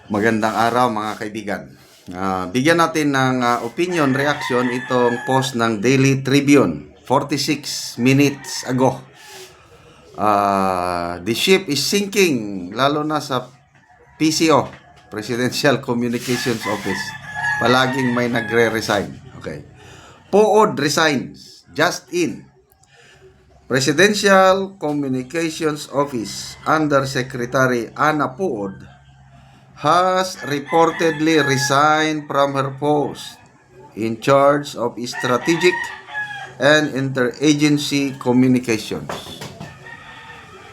Magandang araw mga kaibigan. Bigyan natin ng opinion reaction itong post ng Daily Tribune 46 minutes ago. The ship is sinking, lalo na sa PCO, Presidential Communications Office. Palaging may nagre-resign. Okay. Pood resigns, just in. Presidential Communications Office Undersecretary Ana Pood has reportedly resigned from her post in charge of strategic and interagency communications.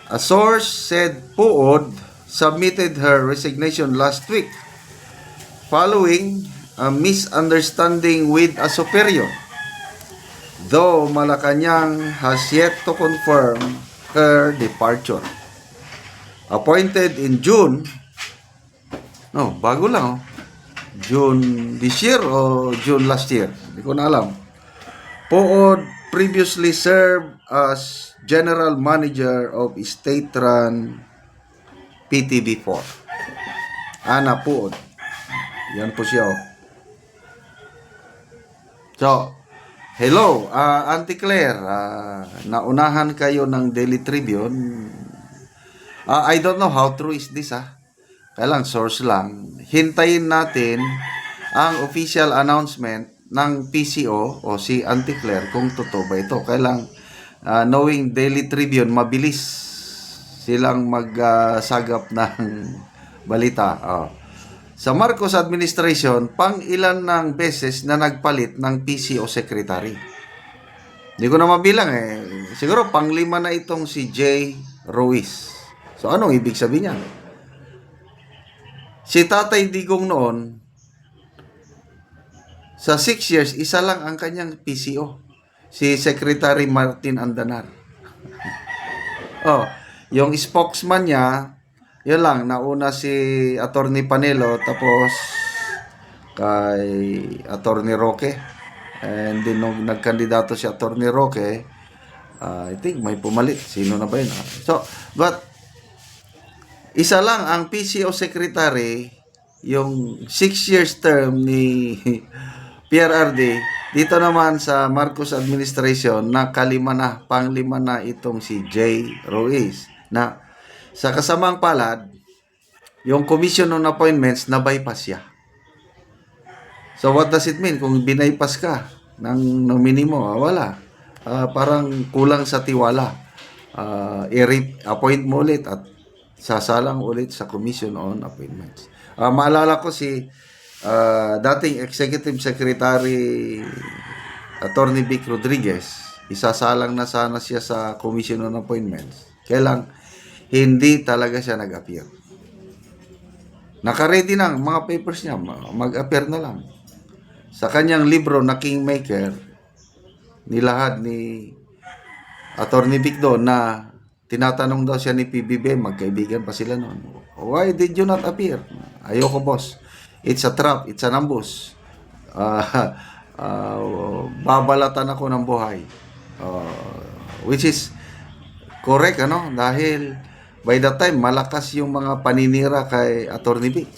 A source said Puod submitted her resignation last week following a misunderstanding with a superior, though Malacanang has yet to confirm her departure. Appointed in June, bago lang, June this year o June last year. Hindi ko na alam. Puod previously served as General Manager of State-run PTV4. Ana Puod. Yan po siya. So, hello, Auntie Claire. Naunahan kayo ng Daily Tribune. I don't know how true is this, Kailang source lang. Hintayin natin ang official announcement ng PCO o si Auntie Claire kung totoo ba ito. Kailang knowing Daily Tribune, mabilis silang magsagap ng balita. Sa Marcos administration, pang ilan ng beses na nagpalit ng PCO secretary. Hindi ko na mabilang Siguro pang 5 na itong si J. Ruiz. So anong ibig sabihin niya? Si Tatay Digong noon, sa 6 years, isa lang ang kanyang PCO. Si Secretary Martin Andanar. Yung spokesman niya, yun lang, nauna si Attorney Panelo, tapos kay Attorney Roque. And then nung nagkandidato si Attorney Roque, I think may pumalit. Sino na ba yun? But isa lang ang PCO Secretary, yung 6 years term ni PRRD. Dito naman sa Marcos administration, pang-lima na itong si J. Ruiz. Na sa kasamang palad, yung commission on appointments, na-bypass siya. So what does it mean? Kung binaypass ka ng nominee mo, wala. Parang kulang sa tiwala. I-appoint mo ulit at sasalang ulit sa Commission on Appointments. Maalala ko si dating Executive Secretary Attorney Vic Rodriguez, isasalang na sana siya sa Commission on Appointments. Kailang hindi talaga siya nag-appear. Naka-ready na mga papers niya, mag-appear na lang. Sa kanyang libro na Kingmaker, nilahad ni Attorney Vic doon na tinatanong daw siya ni PBBM, magkaibigan pa sila noon. Why did you not appear? Ayoko, boss. It's a trap. It's an ambush. Babalatan ako ng buhay. Which is correct, Dahil by that time, malakas yung mga paninira kay Attorney Vic.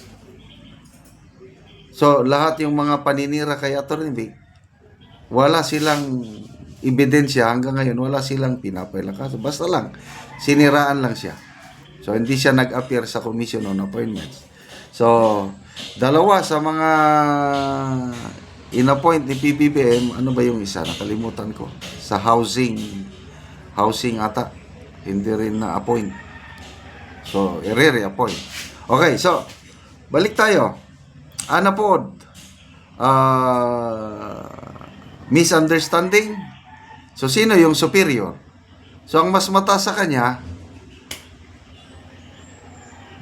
So, lahat yung mga paninira kay Attorney Vic, wala silang ebidensya hanggang ngayon, wala silang pinapailang kaso. Basta lang, siniraan lang siya. So, hindi siya nag-appear sa Commission on Appointments. So, dalawa sa mga in-appoint ni PBBM, ano ba yung isa? Nakalimutan ko. Sa housing ata. Hindi rin na-appoint. So, i-re-appoint. Okay, so, balik tayo. Ana Pood. Misunderstanding. So, sino yung superior? So, ang mas mataas sa kanya,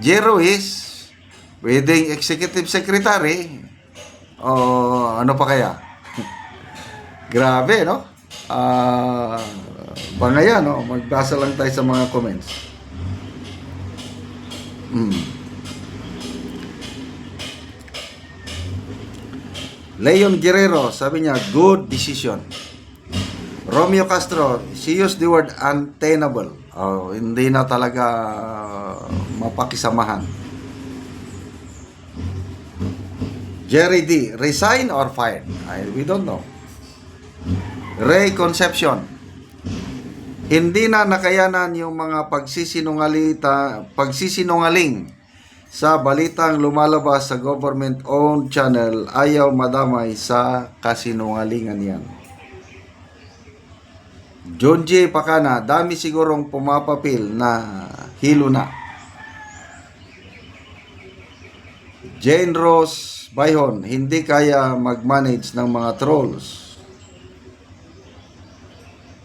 Jero is pwedeng executive secretary o ano pa kaya? Grabe, no? Bangaya, no? Magbasa lang tayo sa mga comments. Leon Guerrero, sabi niya, good decision. Romeo Castro, she used the word untenable. Hindi na talaga mapakisamahan. Jerry D, resign or fired? We don't know. Ray Concepcion, hindi na nakayanan yung mga pagsisinungaling sa balitang lumalabas sa government-owned channel. Ayaw madamay sa kasinungalingan yan. John J. Pacana, dami sigurong pumapapil na hilo na. Jane Rose Bayhon, hindi kaya mag-manage ng mga trolls.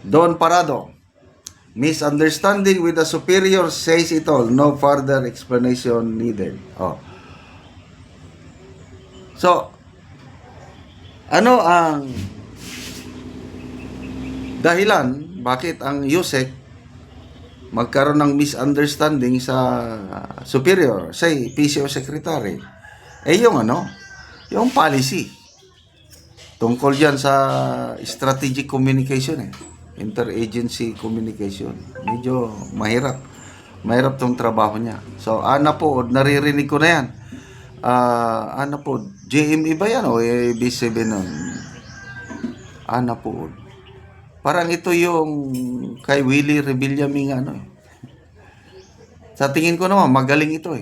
Don Parado, misunderstanding with the superior says it all. No further explanation needed. So, ano ang dahilan bakit ang USEC magkaroon ng misunderstanding sa superior, say PCO secretary? Yung policy. Tungkol yan sa strategic communication interagency communication. Medyo mahirap. Mahirap tong trabaho niya. So, naririnig ko na yan. GME ba yan o AB7 nun? Parang ito yung kay Willie Rebellaming Sa tingin ko naman, magaling ito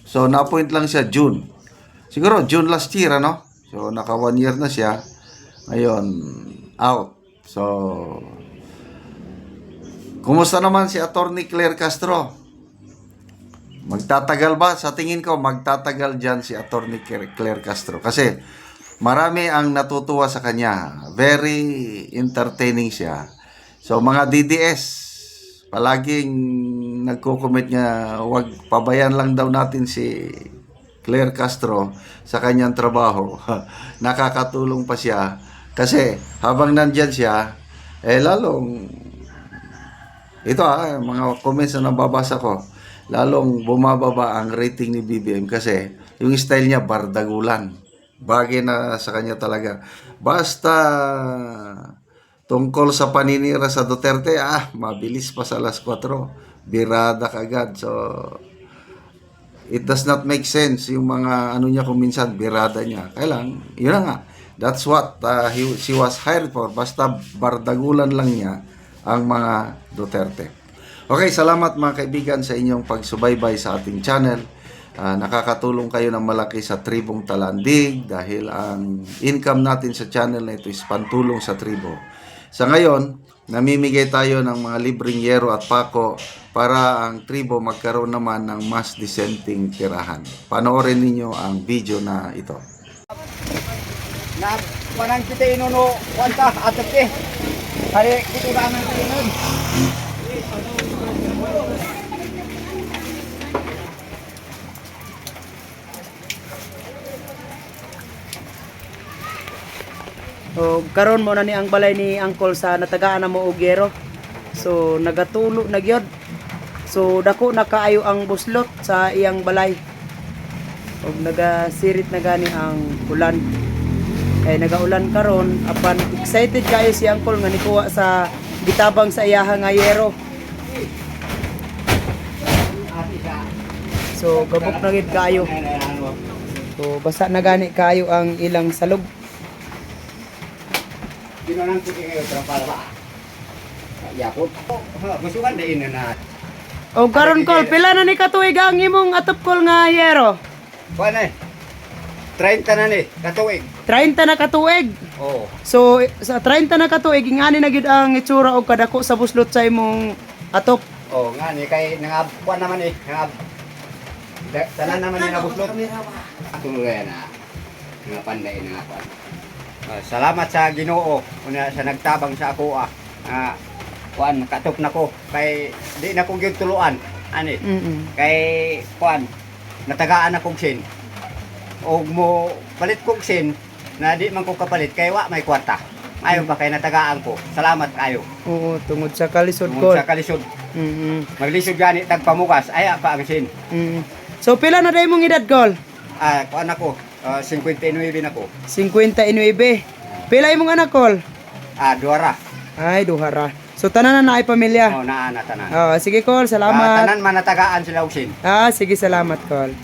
So, na-appoint lang siya June. Siguro, June last year, So, naka 1 year na siya. Ngayon, out. So, kumusta naman si Attorney Claire Castro? Magtatagal ba? Sa tingin ko, magtatagal dyan si Attorney Claire Castro. Kasi, marami ang natutuwa sa kanya. Very entertaining siya. So, mga DDS, palaging nagko-comment niya, wag pabayan lang daw natin si Claire Castro sa kanyang trabaho. Nakakatulong pa siya. Kasi habang nandyan siya, lalong, mga comments na nababasa ko, lalong bumababa ang rating ni BBM kasi yung style niya bardagulan. Bagay na sa kanya talaga. Basta tungkol sa paninira sa Duterte, mabilis pa sa alas 4. Birada kagad. So, it does not make sense yung mga niya kung minsan birada niya. Kailang, yun na nga. That's what she was hired for. Basta bardagulan lang niya ang mga Duterte. Okay, salamat mga kaibigan sa inyong pagsubaybay sa ating channel. Nakakatulong kayo ng malaki sa Tribong Talandig dahil ang income natin sa channel na ito is pantulong sa tribo. Sa ngayon, namimigay tayo ng mga libreng yero at pako para ang tribo magkaroon naman ng mas dissenting tirahan. Panoorin ninyo ang video na ito. Na manang kita inuno kwanta atap hari kita na nang inon. So, karon mo na ni ang balay ni Angkol sa natagaan na mo og yero. So, nagatulo na gyud. So, dako na kaayo ang buslot sa iyang balay. Og nagasirit na gani ang ulan. Kay nagaulan karon, apan excited kayo si Angkol nga nikuha sa gitabang sa iyaha nga yero. So, gabok na gid kayo. So, basa na gani kayo ang ilang salog. Ginonan ko kayo para ba? Yakot. Gustuhan din na. O karon Kol, pila na ni katuig ang imong atop Kol nga yero? Kuan 30 na ni katuig. 30 na katuig. Oh. So sa 30 na katuig ingani na gid ang itsura og kadako sa buslot sa imong atop. Oh, nga ni kay nangab kuan naman tanan naman ni nabuslot. Ako na. Nga panday na kuan. Salamat sa Ginoo una sa nagtabang sa ako kuan katop nako kay di na ko gyud tuluan ani. Kay kuan natagaan akong sin. Og mo palit kong sin na di man ko kapalit kay wa may kwarta. Ayo ba kay natagaan ko. Salamat kayo. Oo, tungod sa kalisod Tungod Kol. sa kalisod. Maglisod gani tagpamukas aya pa ang sin. So pila na day mong edad Kol? Kuan ako 59 na ko. 59. Pila imong anak Kol? Duara. Ay, duhara. So tanan na naay pamilya. Oh, naa na tanan. Sige Kol, salamat. Tanan man natagaan sila og sin. Sige, salamat Kol.